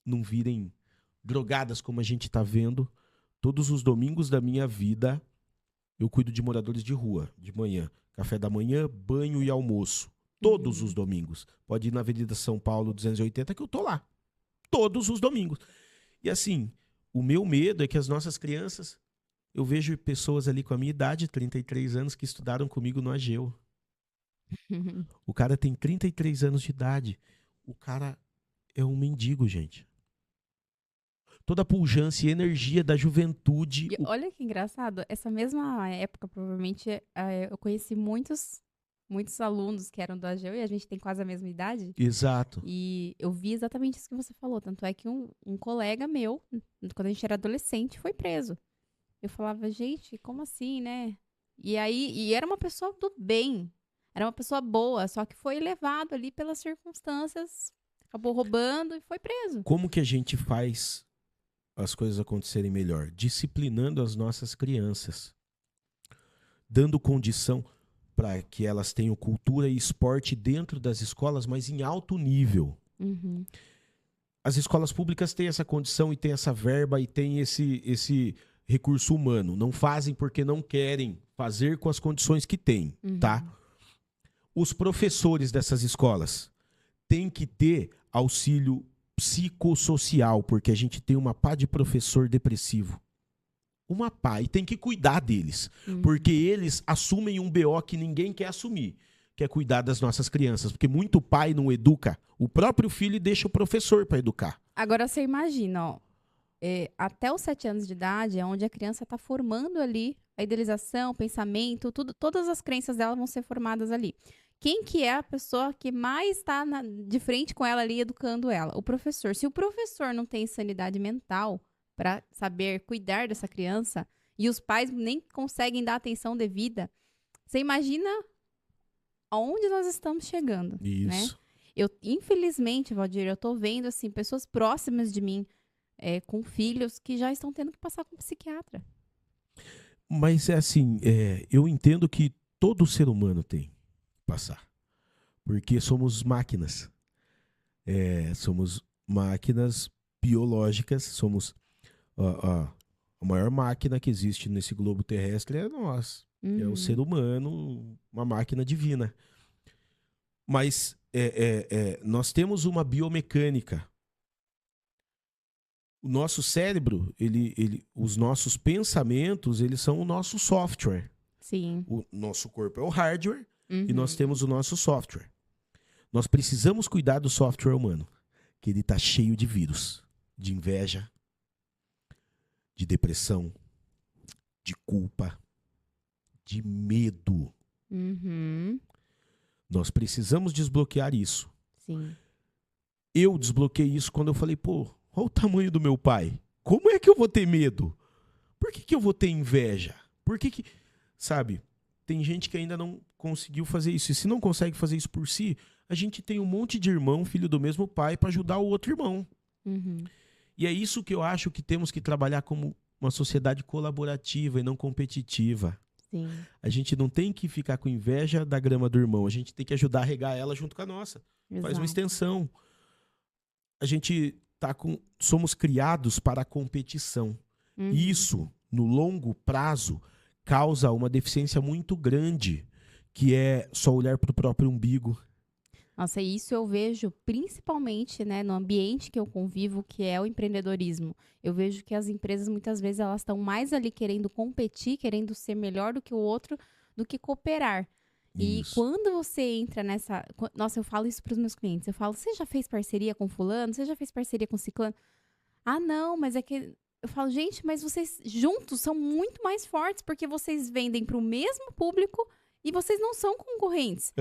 não virem drogadas, como a gente está vendo. Todos os domingos da minha vida, eu cuido de moradores de rua, de manhã. Café da manhã, banho e almoço. Todos os domingos. Pode ir na Avenida São Paulo 280 que eu tô lá. Todos os domingos. E assim, o meu medo é que as nossas crianças... Eu vejo pessoas ali com a minha idade, 33 anos, que estudaram comigo no AGEU. O cara tem 33 anos de idade. O cara é um mendigo, gente. Toda a pujança e energia da juventude. E olha que engraçado, essa mesma época, provavelmente, eu conheci muitos alunos que eram do AGEU e a gente tem quase a mesma idade. Exato. E eu vi exatamente isso que você falou. Tanto é que um colega meu, quando a gente era adolescente, foi preso. Eu falava, gente, como assim, né? E era uma pessoa do bem. Era uma pessoa boa, só que foi levado ali pelas circunstâncias, acabou roubando e foi preso. Como que a gente faz as coisas acontecerem melhor? Disciplinando as nossas crianças. Dando condição para que elas tenham cultura e esporte dentro das escolas, mas em alto nível. Uhum. As escolas públicas têm essa condição e têm essa verba e têm esse recurso humano. Não fazem porque não querem fazer com as condições que têm, tá? Os professores dessas escolas têm que ter auxílio psicossocial, porque a gente tem uma pá de professor depressivo. Uma pá, e tem que cuidar deles. Porque eles assumem um BO que ninguém quer assumir, que é cuidar das nossas crianças. Porque muito pai não educa o próprio filho e deixa o professor para educar. Agora você imagina, ó, até os 7 anos de idade é onde a criança está formando ali a idealização, o pensamento, todas as crenças dela vão ser formadas ali. Quem que é a pessoa que mais está de frente com ela ali, educando ela? O professor. Se o professor não tem sanidade mental para saber cuidar dessa criança e os pais nem conseguem dar atenção devida, você imagina aonde nós estamos chegando, Isso. né? Infelizmente, Valdir, eu tô vendo assim, pessoas próximas de mim com filhos que já estão tendo que passar com um psiquiatra. Mas é assim, eu entendo que todo ser humano tem que passar. Porque somos máquinas. Somos máquinas biológicas, somos a maior máquina que existe nesse globo terrestre é nós. É o ser humano, uma máquina divina. Mas nós temos uma biomecânica. O nosso cérebro, os nossos pensamentos, eles são o nosso software. Sim. O nosso corpo é o hardware e nós temos o nosso software. Nós precisamos cuidar do software humano, que ele está cheio de vírus, de inveja, de depressão, de culpa, de medo. Nós precisamos desbloquear isso. Sim. Eu desbloqueei isso quando eu falei, pô, olha o tamanho do meu pai. Como é que eu vou ter medo? Por que eu vou ter inveja? Por que... Sabe, tem gente que ainda não conseguiu fazer isso. E se não consegue fazer isso por si, a gente tem um monte de irmão, filho do mesmo pai, para ajudar o outro irmão. E é isso que eu acho que temos que trabalhar como uma sociedade colaborativa e não competitiva. Sim. A gente não tem que ficar com inveja da grama do irmão. A gente tem que ajudar a regar ela junto com a nossa. Exato. Faz uma extensão. A gente somos criados para a competição. Isso, no longo prazo, causa uma deficiência muito grande, que é só olhar para o próprio umbigo. Nossa, isso eu vejo principalmente, né, no ambiente que eu convivo, que é o empreendedorismo. Eu vejo que as empresas, muitas vezes, elas estão mais ali querendo competir, querendo ser melhor do que o outro, do que cooperar. E quando você entra nessa... Nossa, eu falo isso para os meus clientes. Eu falo, você já fez parceria com fulano? Você já fez parceria com ciclano? Ah, não, mas é que... Eu falo, gente, mas vocês juntos são muito mais fortes, porque vocês vendem para o mesmo público e vocês não são concorrentes.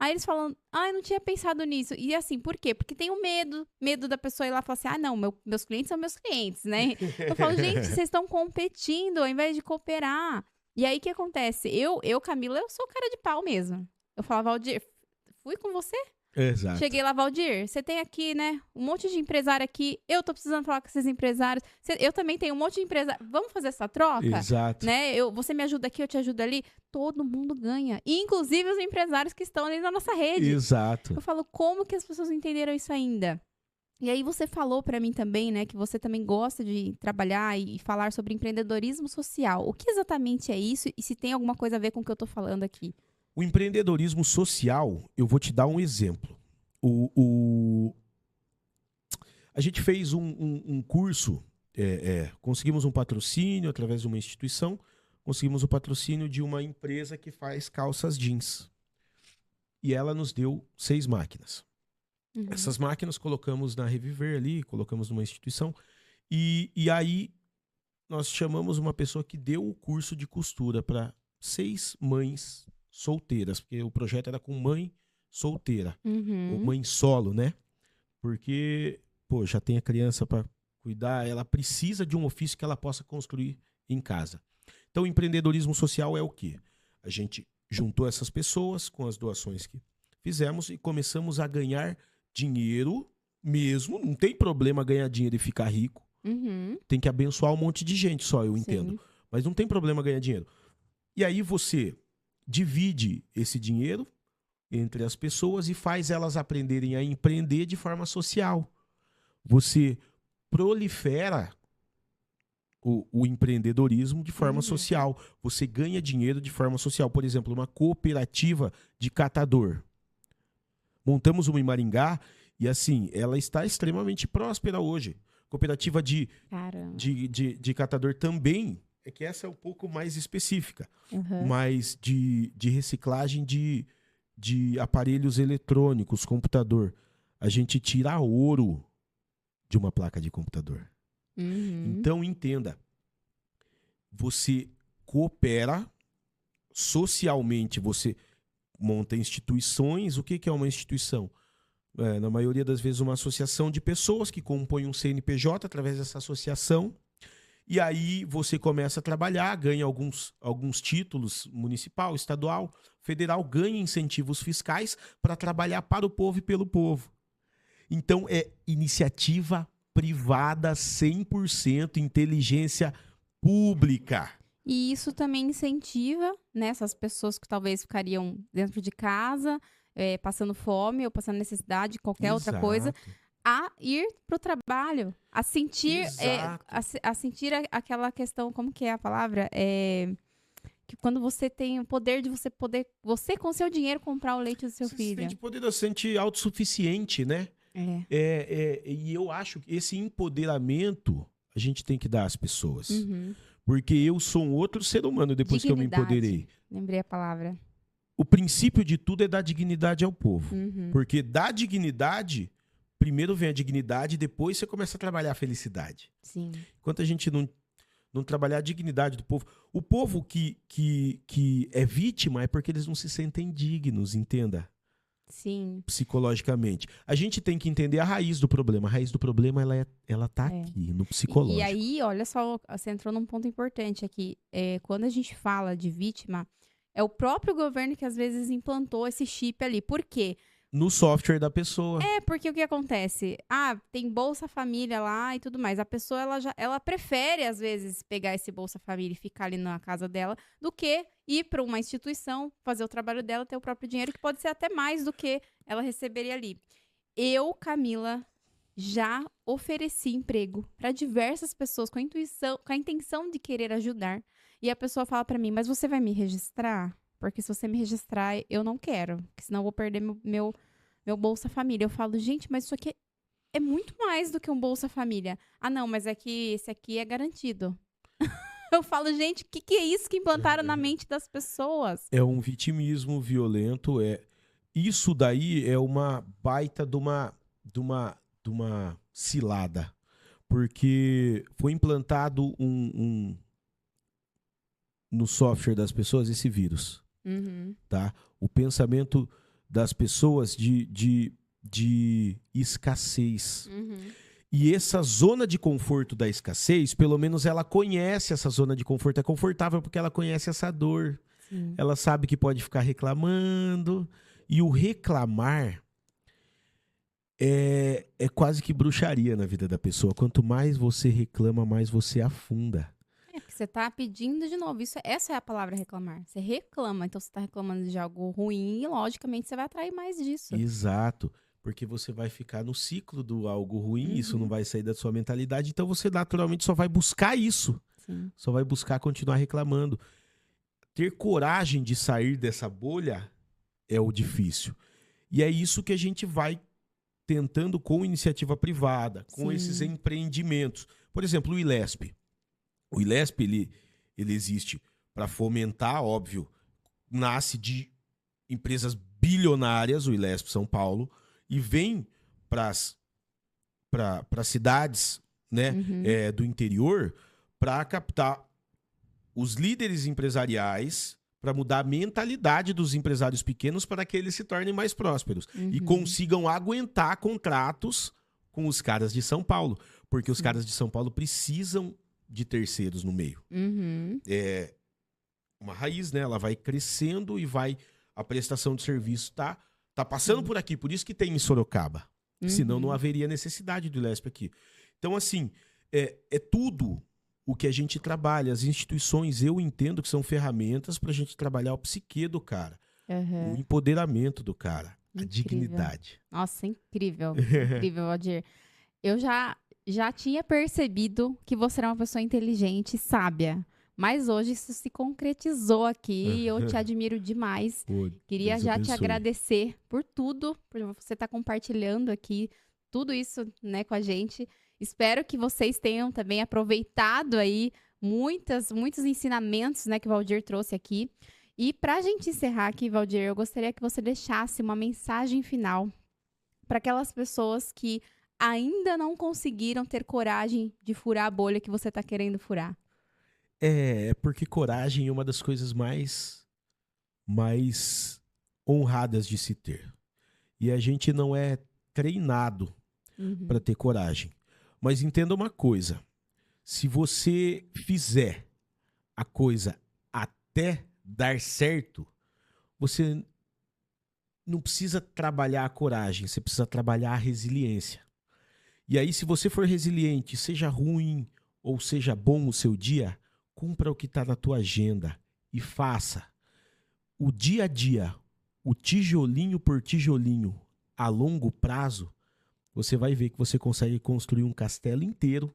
Aí eles falam, eu não tinha pensado nisso. E assim, por quê? Porque tem o medo da pessoa ir lá e falar assim, não, meus clientes são meus clientes, né? Eu falo, gente, vocês estão competindo ao invés de cooperar. E aí, o que acontece? Camila, eu sou cara de pau mesmo. Eu falo, Valdir, fui com você? Exato. Cheguei lá, Valdir, você tem aqui, né, um monte de empresário aqui, eu tô precisando falar com esses empresários, eu também tenho um monte de empresário, vamos fazer essa troca? Exato. Né? Você me ajuda aqui, eu te ajudo ali, todo mundo ganha, inclusive os empresários que estão ali na nossa rede. Exato. Eu falo, como que as pessoas não entenderam isso ainda? E aí você falou pra mim também, né, que você também gosta de trabalhar e falar sobre empreendedorismo social. O que exatamente é isso e se tem alguma coisa a ver com o que eu tô falando aqui? O empreendedorismo social, eu vou te dar um exemplo. A gente fez um curso, conseguimos um patrocínio através de uma instituição, conseguimos o patrocínio de uma empresa que faz calças jeans. E ela nos deu 6 máquinas. Uhum. Essas máquinas colocamos na Reviver ali, colocamos numa instituição. E aí nós chamamos uma pessoa que deu o curso de costura para 6 mães solteiras, porque o projeto era com mãe solteira, ou mãe solo, né? Porque, pô, já tem a criança para cuidar, ela precisa de um ofício que ela possa construir em casa. Então, o empreendedorismo social é o quê? A gente juntou essas pessoas com as doações que fizemos e começamos a ganhar dinheiro mesmo. Não tem problema ganhar dinheiro e ficar rico. Tem que abençoar um monte de gente só, eu entendo. Sim. Mas não tem problema ganhar dinheiro. E aí você divide esse dinheiro entre as pessoas e faz elas aprenderem a empreender de forma social. Você prolifera o empreendedorismo de forma social. Você ganha dinheiro de forma social. Por exemplo, uma cooperativa de catador. Montamos uma em Maringá e, assim, ela está extremamente próspera hoje. Cooperativa de catador também, é que essa é um pouco mais específica, mas de reciclagem de aparelhos eletrônicos, computador. A gente tira ouro de uma placa de computador. Então, entenda, você coopera socialmente, você monta instituições. O que é uma instituição? Na maioria das vezes, uma associação de pessoas que compõem um CNPJ através dessa associação. E aí você começa a trabalhar, ganha alguns títulos, municipal, estadual, federal, ganha incentivos fiscais para trabalhar para o povo e pelo povo. Então, é iniciativa privada 100%, inteligência pública. E isso também incentiva, né, essas pessoas que talvez ficariam dentro de casa, passando fome ou passando necessidade, qualquer outra coisa, a ir para o trabalho, a sentir, a sentir aquela questão, como que é a palavra? Que quando você tem o poder de você com seu dinheiro comprar o leite do seu filho. Você se sente autossuficiente, né? E eu acho que esse empoderamento a gente tem que dar às pessoas. Porque eu sou um outro ser humano depois que eu me empoderei. Lembrei a palavra. O princípio de tudo é dar dignidade ao povo. Porque dar dignidade, primeiro vem a dignidade, depois você começa a trabalhar a felicidade. Sim. Enquanto a gente não trabalhar a dignidade do povo. O povo que é vítima é porque eles não se sentem dignos, entenda? Sim. Psicologicamente. A gente tem que entender a raiz do problema. A raiz do problema, ela tá aqui, no psicológico. E aí, olha só, você entrou num ponto importante aqui. Quando a gente fala de vítima, é o próprio governo que às vezes implantou esse chip ali. Por quê? No software da pessoa. Porque o que acontece? Tem Bolsa Família lá e tudo mais. A pessoa, ela prefere, às vezes, pegar esse Bolsa Família e ficar ali na casa dela, do que ir para uma instituição, fazer o trabalho dela, ter o próprio dinheiro, que pode ser até mais do que ela receberia ali. Eu, Camila, já ofereci emprego para diversas pessoas com a intenção de querer ajudar. E a pessoa fala para mim, mas você vai me registrar? Porque se você me registrar, eu não quero. Porque senão eu vou perder meu Bolsa Família. Eu falo, gente, mas isso aqui é muito mais do que um Bolsa Família. Ah, não, mas é que esse aqui é garantido. Eu falo, gente, o que é isso que implantaram na mente das pessoas? É um vitimismo violento. Isso daí é uma baita de uma cilada. Porque foi implantado no software das pessoas esse vírus. Tá? O pensamento das pessoas de escassez. E essa zona de conforto da escassez, pelo menos ela conhece essa zona de conforto. É confortável porque ela conhece essa dor. Sim. Ela sabe que pode ficar reclamando. E o reclamar é quase que bruxaria na vida da pessoa. Quanto mais você reclama, mais você afunda. Porque você tá pedindo de novo. Essa é a palavra reclamar. Você reclama, então você tá reclamando de algo ruim e, logicamente, você vai atrair mais disso. Exato. Porque você vai ficar no ciclo do algo ruim, isso não vai sair da sua mentalidade, então você naturalmente só vai buscar isso. Sim. Só vai buscar continuar reclamando. ter coragem de sair dessa bolha é o difícil. E é isso que a gente vai tentando com iniciativa privada, com esses empreendimentos. Por exemplo, o ILESP. O ILESP, ele existe para fomentar, óbvio, nasce de empresas bilionárias, o ILESP São Paulo, e vem para cidades, né, do interior para captar os líderes empresariais, para mudar a mentalidade dos empresários pequenos para que eles se tornem mais prósperos e consigam aguentar contratos com os caras de São Paulo, porque os caras de São Paulo precisam de terceiros no meio. É uma raiz, né? Ela vai crescendo e a prestação de serviço tá passando por aqui, por isso que tem em Sorocaba. Senão não haveria necessidade do ILESP aqui. Então, assim, é tudo o que a gente trabalha, as instituições, eu entendo que são ferramentas para a gente trabalhar o psique do cara, o empoderamento do cara, a dignidade. Nossa, incrível, incrível, Valdir. Eu já tinha percebido que você era uma pessoa inteligente e sábia, mas hoje isso se concretizou aqui e eu te admiro demais. Pô, Queria Deus já abençoe. te agradecer por tudo, por você estar compartilhando aqui tudo isso, né, com a gente. Espero que vocês tenham também aproveitado aí muitos ensinamentos, né, que o Valdir trouxe aqui. E para a gente encerrar aqui, Valdir, eu gostaria que você deixasse uma mensagem final para aquelas pessoas que ainda não conseguiram ter coragem de furar a bolha que você está querendo furar. Porque coragem é uma das coisas mais honradas de se ter. E a gente não é treinado para ter coragem. Mas entenda uma coisa, se você fizer a coisa até dar certo, você não precisa trabalhar a coragem, você precisa trabalhar a resiliência. E aí, se você for resiliente, seja ruim ou seja bom o seu dia, cumpra o que está na tua agenda e faça. O dia a dia, o tijolinho por tijolinho, a longo prazo, você vai ver que você consegue construir um castelo inteiro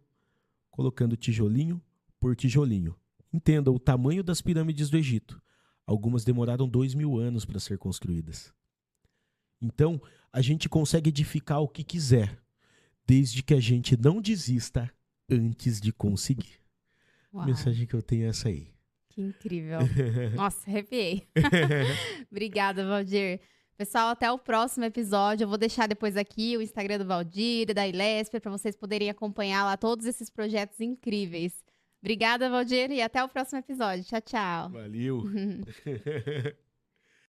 colocando tijolinho por tijolinho. Entenda o tamanho das pirâmides do Egito. Algumas demoraram 2000 anos para ser construídas. Então, a gente consegue edificar o que quiser, desde que a gente não desista antes de conseguir. Uau, A mensagem que eu tenho é essa aí. que incrível. Nossa, arrepiei. Obrigada, Valdir. Pessoal, até o próximo episódio. Eu vou deixar depois aqui o Instagram do Valdir, da ILESP, para vocês poderem acompanhar lá todos esses projetos incríveis. Obrigada, Valdir, e até o próximo episódio. Tchau, tchau. Valeu!